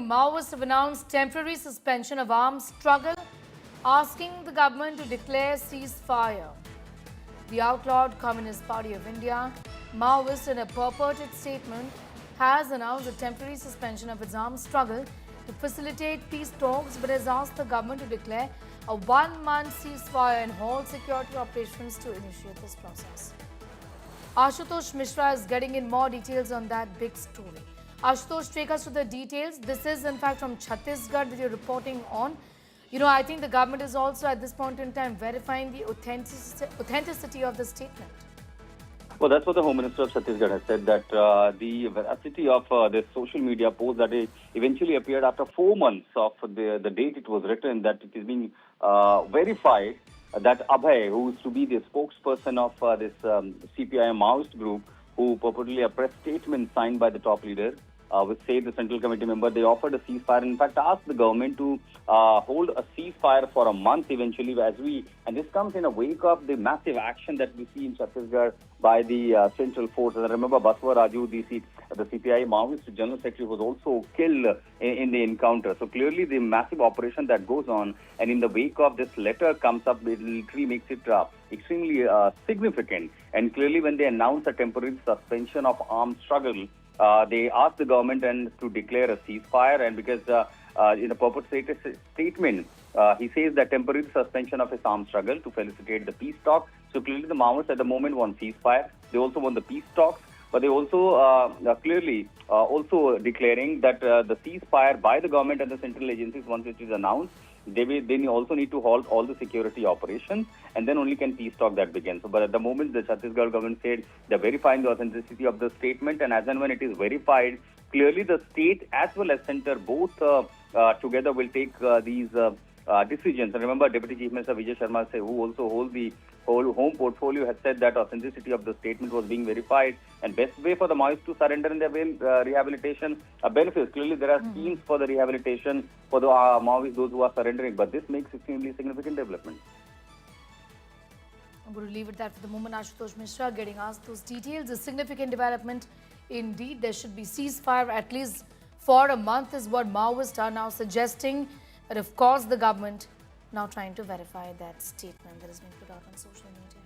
Maoists have announced temporary suspension of armed struggle, asking the government to declare ceasefire. The outlawed Communist Party of India, Maoist, in a purported statement, has announced a temporary suspension of its armed struggle to facilitate peace talks, but has asked the government to declare a one-month ceasefire and halt security operations to initiate this process. Ashutosh Mishra is getting in more details on that big story. Ashutosh, take us to the details. This is, in fact, from Chhattisgarh that you're reporting on. I think the government is also at this point in time verifying the authenticity of the statement. Well, that's what the Home Minister of Chhattisgarh has said, that the veracity of this social media post that eventually appeared after 4 months of the date it was written, that it is being verified that Abhay, who is to be the spokesperson of this CPI Maoist group, who purportedly a press statement signed by the top leader, which said the Central Committee member, they offered a ceasefire. In fact, asked the government to hold a ceasefire for a month eventually, and this comes in a wake of the massive action that we see in Chhattisgarh by the central forces. And remember, Baswa Raju, the CPI Maoist General Secretary, was also killed in the encounter. So clearly the massive operation that goes on, and in the wake of this letter comes up, it literally makes it extremely significant. And clearly when they announce a temporary suspension of armed struggle, they asked the government to declare a ceasefire, and because in a purported statement, he says that temporary suspension of his armed struggle to facilitate the peace talks. So clearly the Maoists at the moment want ceasefire. They also want the peace talks, but they also clearly also declaring that the ceasefire by the government and the central agencies, once it is announced, they also need to halt all the security operations, and then only can peace talk that begin. So, but at the moment, the Chhattisgarh government said they're verifying the authenticity of the statement, and as and when it is verified, clearly the state as well as center both together will take these decisions. And remember, Deputy Chief Minister Vijay Sharma, who also holds the whole home portfolio, has said that authenticity of the statement was being verified, and best way for the Maoists to surrender in their rehabilitation benefits. Clearly, there are schemes for the rehabilitation for the Maoists, those who are surrendering, but this makes extremely significant development. I'm going to leave it there for the moment. Ashutosh Mishra getting asked those details. A significant development indeed. There should be ceasefire at least for a month is what Maoists are now suggesting. But of course, the government now trying to verify that statement that has been put out on social media.